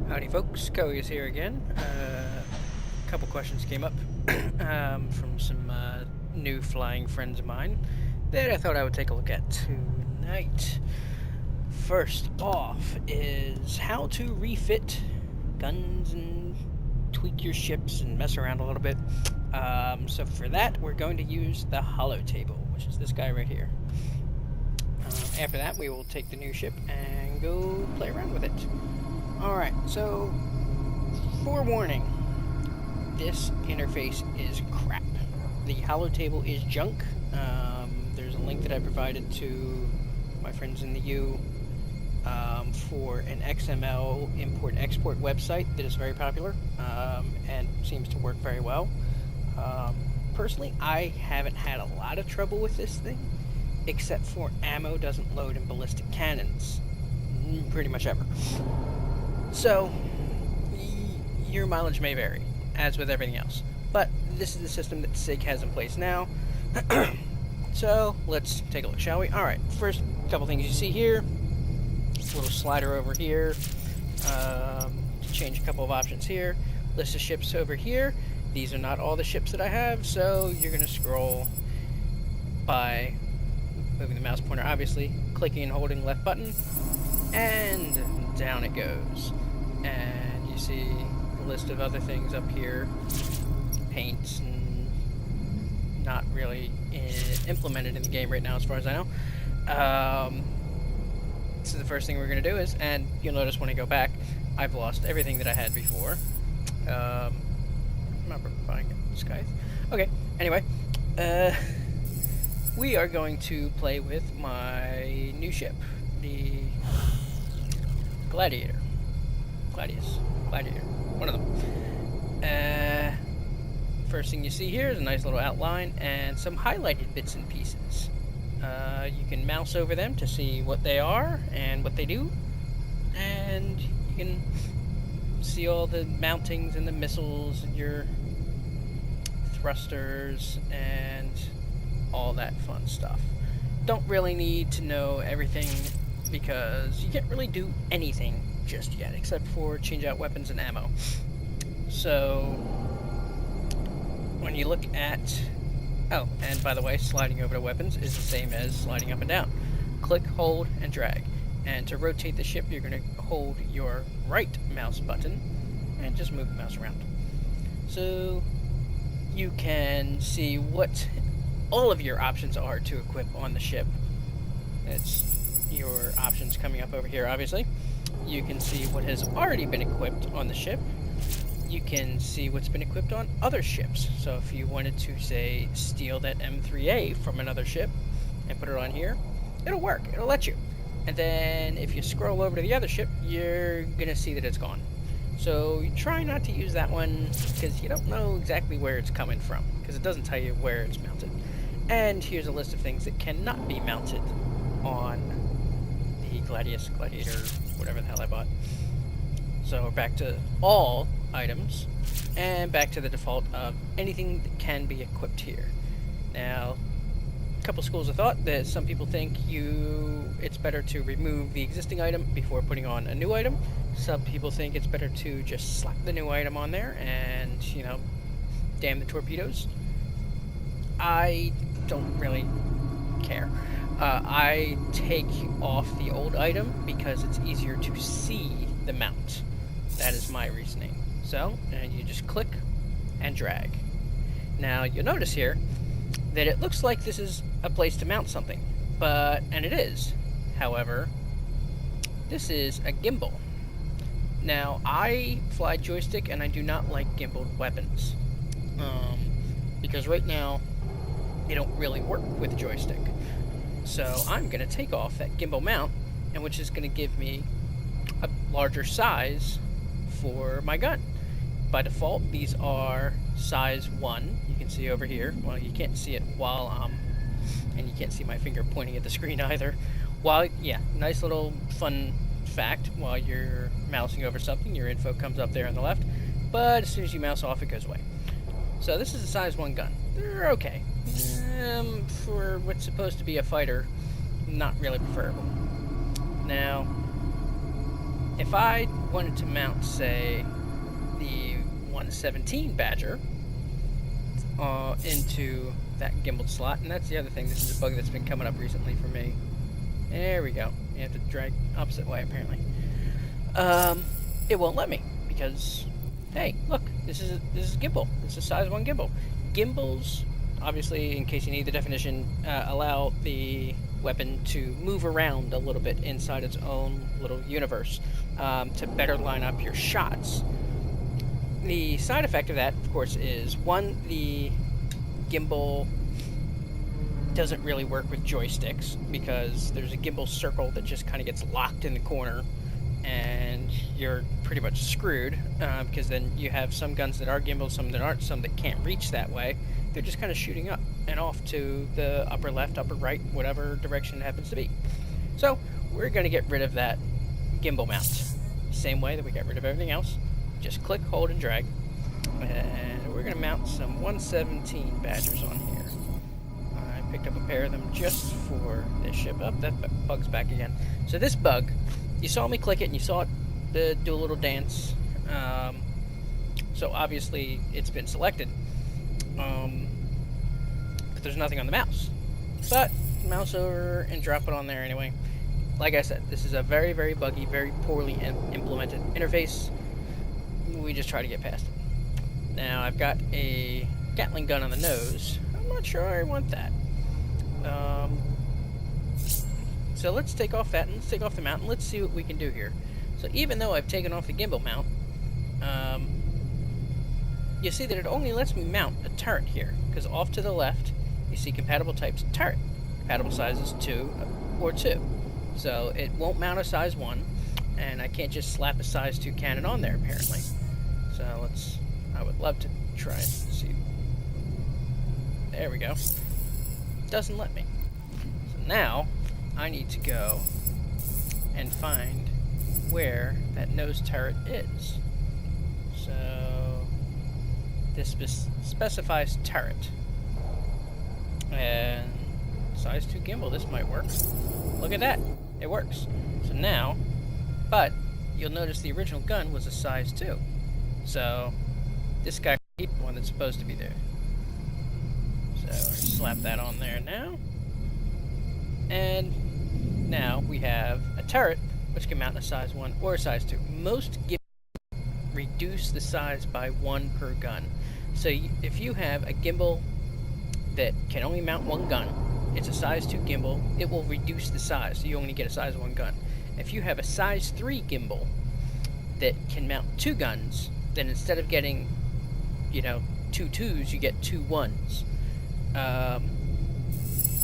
Howdy folks, Kelly is here again. A couple questions came up from some new flying friends of mine that I thought I would take a look at tonight. First off is how to refit guns and tweak your ships and mess around a little bit. So for that, we're going to use the Holotable, which is this guy right here. After that, we will take the new ship and go play around with it. Alright, so, forewarning, this interface is crap. The Holotable is junk. There's a link that I provided to my friends in the U for an XML import-export website that is very popular and seems to work very well. Personally, I haven't had a lot of trouble with this thing, except for ammo doesn't load in ballistic cannons, pretty much ever. So, your mileage may vary, as with everything else. But this is the system that SIG has in place now. So, let's take a look, shall we? Alright, first couple things you see here. Little slider over here. Change a couple of options here. List of ships over here. These are not all the ships that I have, so you're going to scroll by moving the mouse pointer, obviously, clicking and holding left button, and down it goes. And you see a list of other things up here. Paints, and not really implemented in the game right now as far as I know. So the first thing we're going to do is, and you'll notice when I go back, I've lost everything that I had before. Remember buying it, Scythe. Okay, anyway, we are going to play with my new ship, the Gladiator. Gladiator. One of them. First thing you see here is a nice little outline and some highlighted bits and pieces. You can mouse over them to see what they are and what they do. And you can see all the mountings and the missiles and your thrusters and all that fun stuff. Don't really need to know everything because you can't really do anything just yet except for change out weapons and ammo. So when you look at, oh, and by the way, sliding over to weapons is the same as sliding up and down. Click, hold, and drag. And to rotate the ship, you're going to hold your right mouse button and just move the mouse around. So you can see what all of your options are to equip on the ship. It's your options coming up over here, obviously. You can see what has already been equipped on the ship. You can see what's been equipped on other ships. So if you wanted to, say, steal that M3A from another ship and put it on here, it'll work. It'll let you. And then if you scroll over to the other ship, you're going to see that it's gone. So you try not to use that one because you don't know exactly where it's coming from, because it doesn't tell you where it's mounted. And here's a list of things that cannot be mounted on the Gladiator, whatever the hell I bought. So we're back to all items, and back to the default of anything that can be equipped here. Now, a couple schools of thought that some people think it's better to remove the existing item before putting on a new item. Some people think it's better to just slap the new item on there and, you know, damn the torpedoes. I don't really care. I take off the old item because it's easier to see the mount. That is my reasoning. So, and you just click and drag. Now, you'll notice here that it looks like this is a place to mount something, and it is. However, this is a gimbal. Now, I fly joystick and I do not like gimbaled weapons. Because right now, they don't really work with joystick. So I'm going to take off that gimbal mount, and which is going to give me a larger size for my gun. By default, these are size 1. You can see over here. Well, you can't see it while and you can't see my finger pointing at the screen either. Yeah, nice little fun fact. While you're mousing over something, your info comes up there on the left, but as soon as you mouse off, it goes away. So this is a size 1 gun. They're okay. For what's supposed to be a fighter, not really preferable. Now, if I wanted to mount, say, the 117 Badger into that gimbal slot, and that's the other thing, this is a bug that's been coming up recently for me. There we go. You have to drag opposite way, apparently. It won't let me, because, hey, look, this is a gimbal. This is a size 1 gimbal. Gimbals, obviously, in case you need the definition, allow the weapon to move around a little bit inside its own little universe to better line up your shots. The side effect of that, of course, is, one, the gimbal doesn't really work with joysticks because there's a gimbal circle that just kind of gets locked in the corner and you're pretty much screwed because then you have some guns that are gimbal, some that aren't, some that can't reach that way. They're just kind of shooting up and off to the upper left, upper right, whatever direction it happens to be. So we're going to get rid of that gimbal mount. Same way that we got rid of everything else. Just click, hold, and drag. And we're going to mount some 117 Badgers on here. I picked up a pair of them just for this ship. Oh, that bug's back again. So this bug, you saw me click it and you saw it do a little dance. So obviously it's been selected. But there's nothing on the mouse. But mouse over and drop it on there anyway. Like I said, this is a very, very buggy, very poorly implemented interface. We just try to get past it. Now I've got a Gatling gun on the nose. I'm not sure I want that. So let's take off that and let's take off the mount and let's see what we can do here. So even though I've taken off the gimbal mount, you see that it only lets me mount a turret here, because off to the left you see compatible types turret, compatible sizes 2 or 2. So it won't mount a size 1, and I can't just slap a size 2 cannon on there apparently. So I would love to try and see. There we go. Doesn't let me. So now I need to go and find where that nose turret is. So this specifies turret. And size 2 gimbal, this might work. Look at that, it works. So now, but you'll notice the original gun was a size 2. So this guy is the one that's supposed to be there. So slap that on there now. And now we have a turret which can mount a size 1 or a size 2. Most gimbals reduce the size by 1 per gun. So if you have a gimbal that can only mount 1 gun, it's a size 2 gimbal, it will reduce the size, so you only get a size 1 gun. If you have a size 3 gimbal that can mount 2 guns, then instead of getting, 2 2s, you get 2 1s.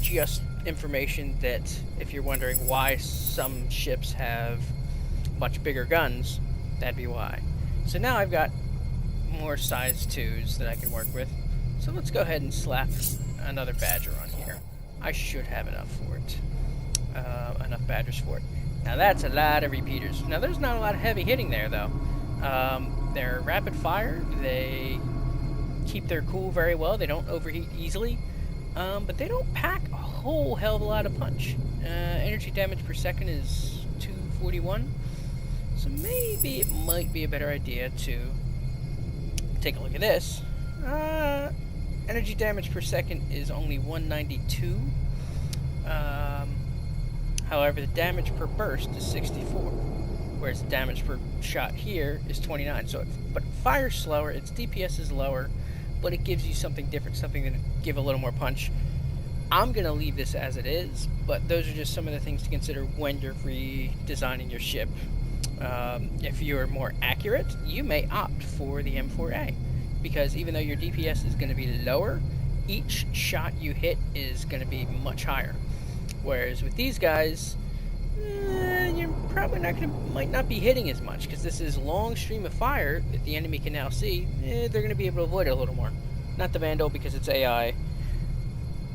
Just information that if you're wondering why some ships have much bigger guns, that'd be why. So now I've got more size 2s that I can work with. So let's go ahead and slap another Badger on here. I should have enough for it. Enough Badgers for it. Now that's a lot of repeaters. Now there's not a lot of heavy hitting there though. They're rapid fire. They keep their cool very well. They don't overheat easily. But they don't pack a whole hell of a lot of punch. Energy damage per second is 241. So maybe it might be a better idea to take a look at this. Energy damage per second is only 192. However, the damage per burst is 64, whereas the damage per shot here is 29. But it fires slower, its DPS is lower, but it gives you something different, something that give a little more punch. I'm going to leave this as it is, but those are just some of the things to consider when you're redesigning your ship. If you're more accurate, you may opt for the M4A, because even though your DPS is going to be lower, each shot you hit is going to be much higher. Whereas with these guys, you're probably might not be hitting as much, because this is long stream of fire that the enemy can now see. They're going to be able to avoid it a little more. Not the Vandal, because it's AI.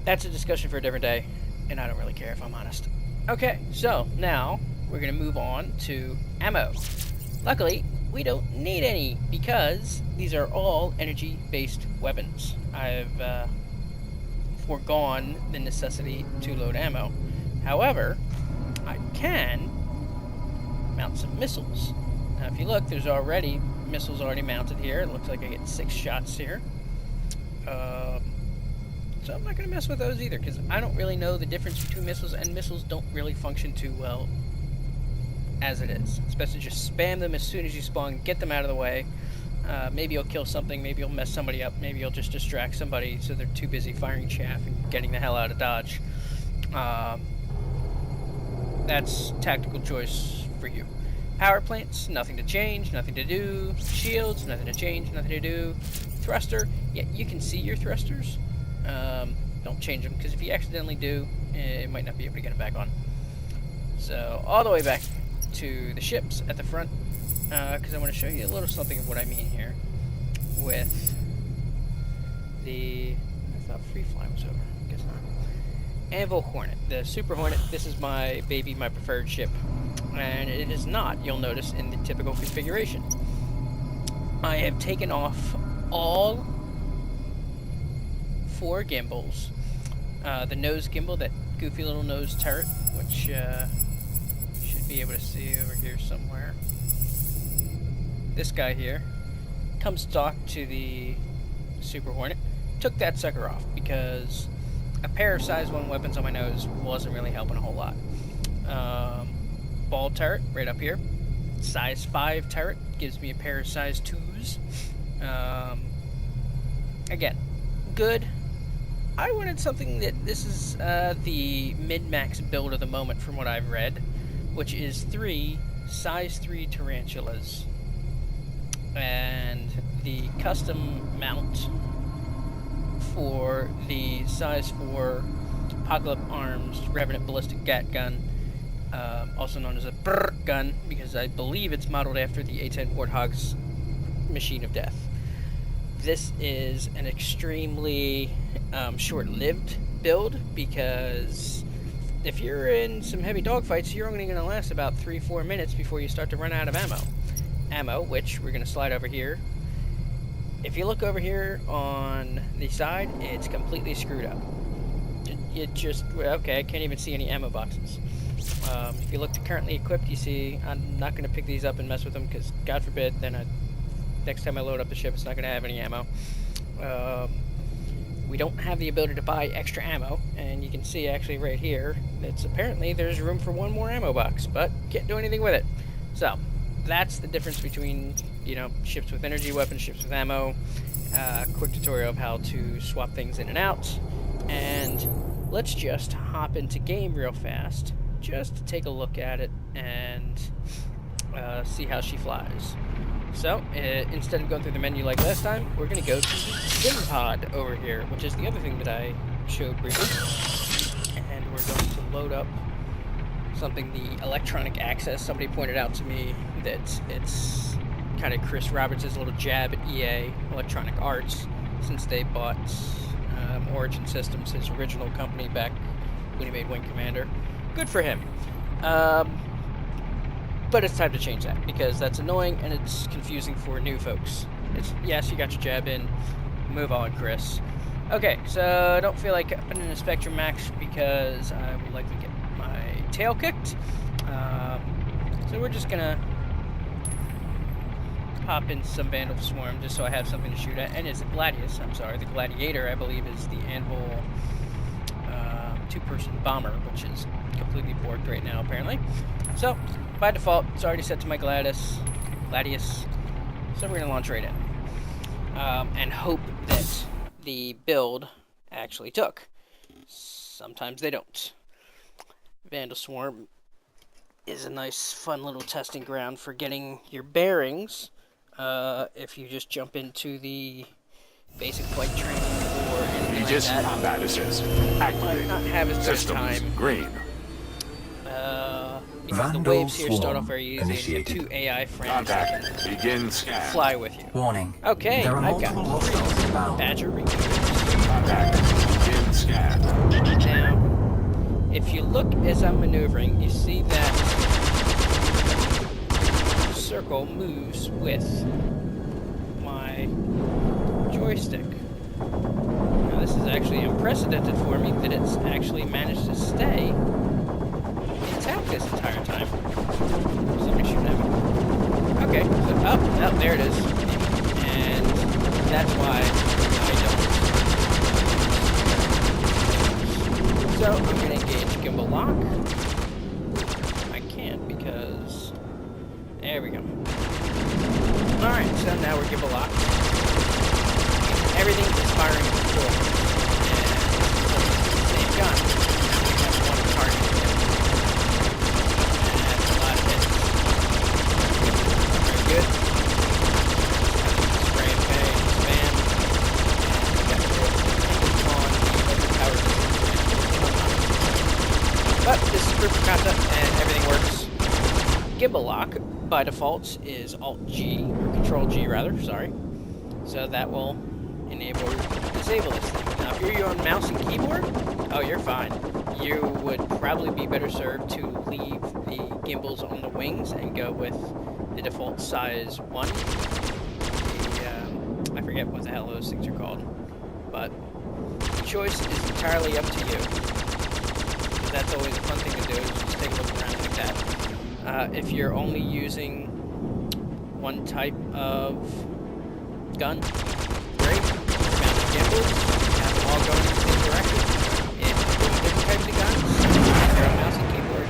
That's a discussion for a different day, and I don't really care if I'm honest. Okay, so now we're going to move on to ammo. Luckily, we don't need any, because these are all energy-based weapons. I've foregone the necessity to load ammo. However, I can mount some missiles. Now, if you look, there's already missiles already mounted here. It looks like I get 6 shots here. So I'm not going to mess with those either, because I don't really know the difference between missiles, and missiles don't really function too well as it is. It's best to just spam them as soon as you spawn, get them out of the way. Maybe you'll kill something, maybe you'll mess somebody up, maybe you'll just distract somebody so they're too busy firing chaff and getting the hell out of Dodge. That's tactical choice for you. Power plants, nothing to change, nothing to do. Shields, nothing to change, nothing to do. Thruster, yeah, you can see your thrusters. Don't change them, because if you accidentally do, it might not be able to get it back on. So, all the way back to the ships at the front, because I want to show you a little something of what I mean here with the... I thought Free Fly was over. I guess not. Anvil Hornet. The Super Hornet, this is my baby, my preferred ship. And it is not, you'll notice, in the typical configuration. I have taken off all 4 gimbals. The nose gimbal, that goofy little nose turret, which should be able to see over here somewhere. This guy here comes stock to the Super Hornet. Took that sucker off because a pair of size 1 weapons on my nose wasn't really helping a whole lot. Ball turret right up here. Size 5 turret gives me a pair of size 2s. Again, good. I wanted something that, this is the min-max build of the moment from what I've read, which is 3 size 3 tarantulas. And the custom mount for the size 4 Apocalypse Arms Revenant Ballistic Gat Gun, also known as a brrr gun, because I believe it's modeled after the A-10 Warthog's Machine of Death. This is an extremely short-lived build, because if you're in some heavy dogfights, you're only going to last about 3-4 minutes before you start to run out of ammo, which we're going to slide over here. If you look over here on the side, it's completely screwed up. It just, okay, I can't even see any ammo boxes. If you look to currently equipped, you see, I'm not going to pick these up and mess with them, because God forbid, then next time I load up the ship, it's not going to have any ammo. We don't have the ability to buy extra ammo, and you can see actually right here, it's apparently there's room for 1 more ammo box, but can't do anything with it. So, that's the difference between, you know, ships with energy weapons, ships with ammo, quick tutorial of how to swap things in and out, and let's just hop into game real fast, just to take a look at it and see how she flies. So, instead of going through the menu like last time, we're going to go to the sim pod over here, which is the other thing that I showed briefly. And we're going to load up something, the electronic access. Somebody pointed out to me that it's kind of Chris Roberts' little jab at EA, Electronic Arts, since they bought Origin Systems, his original company, back when he made Wing Commander. Good for him. But it's time to change that, because that's annoying and it's confusing for new folks. It's, yes, you got your jab in, move on, Chris. Okay, so I don't feel like upping in a Spectrum Max because I would likely get my tail kicked. So we're just gonna hop in some Vandal Swarm just so I have something to shoot at. And it's a Gladius, I'm sorry, the Gladiator, I believe, is the Anvil 2-person bomber, which is completely borked right now, apparently. So, by default, it's already set to my Gladius, so we're going to launch right in. And hope that the build actually took. Sometimes they don't. Vandal Swarm is a nice, fun little testing ground for getting your bearings. If you just jump into the basic flight training or anything like that, combat assist might not have as much time. Green. Because the waves here start off very easy. Initiated. 2 AI frames Contact. that can Begin scan. fly with you. Warning. Okay, There are I've got multiple hostiles inbound. Badger Reapers. Contact. Begin scan. Now, if you look as I'm maneuvering, you see that circle moves with my joystick. Now, this is actually unprecedented for me that it's actually managed to stay intact this entire time. So let me shoot Okay, so, oh, there it is. And that's why I don't. So, I'm going to engage gimbal lock. I can't because... There we go. Alright, so now we're gimbal locked. Everything is firing forward. And same gun. Now we have one target. And that's a lot of hits. Very good. Spray and pay, spam. And we got the on the overpowered. But this is proof of concept and everything works. Gimbal lock by default is Alt-G, or Control-G rather, sorry. So that will disable this thing. Now if you're on mouse and keyboard, oh, you're fine. You would probably be better served to leave the gimbals on the wings and go with the default size 1. I forget what the hell those things are called. But the choice is entirely up to you. That's always a fun thing to do, is just take a look around like that. If you're only using one type of gun, great. Mount the gimbals, have them all going in the same direction. If you're doing different types of guns, and you're on mouse and keyboard,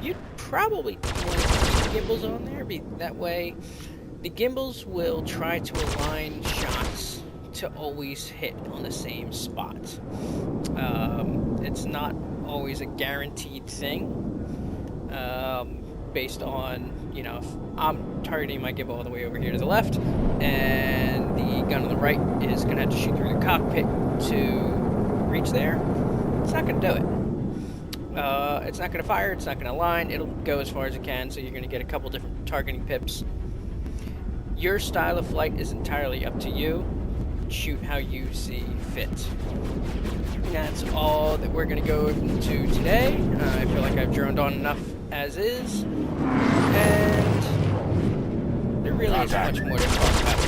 you'd probably want to keep the gimbals on there. That way, the gimbals will try to align shots to always hit on the same spot. It's not always a guaranteed thing. Based on, you know, if I'm targeting my gimbal all the way over here to the left, and the gun on the right is going to have to shoot through the cockpit to reach there, it's not going to do it. It's not going to fire, it's not going to align, it'll go as far as it can, so you're going to get a couple different targeting pips. Your style of flight is entirely up to you. Shoot how you see fit. And that's all that we're going to go into today. I feel like I've droned on enough as is, and there really isn't much more to talk about.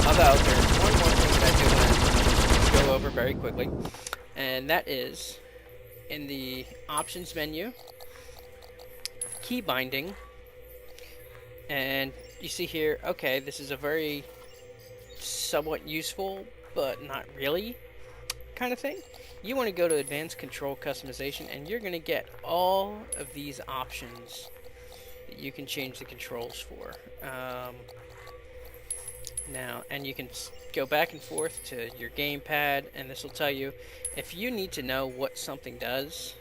Although there's one more thing that I do want to go over very quickly, and that is in the options menu, key binding, and you see here, okay, this is a very somewhat useful, but not really kind of thing. You want to go to Advanced Control Customization, and you're going to get all of these options that you can change the controls for. Now, and you can go back and forth to your gamepad, and this will tell you if you need to know what something does,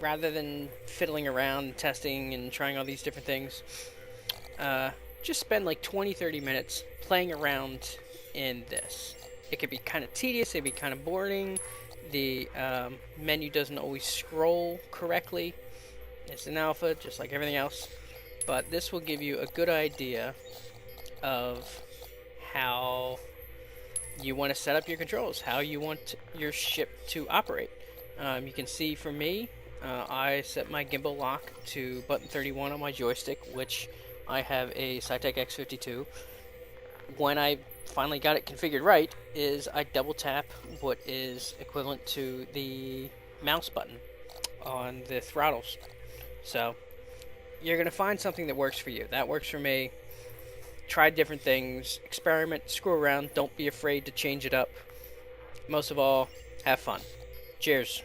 rather than fiddling around and testing and trying all these different things. Just spend like 20-30 minutes playing around in this. It could be kind of tedious, it could be kind of boring. The menu doesn't always scroll correctly. It's an alpha, just like everything else. But this will give you a good idea of how you want to set up your controls, how you want your ship to operate. You can see for me, I set my gimbal lock to button 31 on my joystick, which I have a Cytec X52. When I finally got it configured right, is I double tap what is equivalent to the mouse button on the throttles. So you're going to find something that works for you. That works for me. Try different things, experiment, screw around, don't be afraid to change it up. Most of all, have fun. Cheers.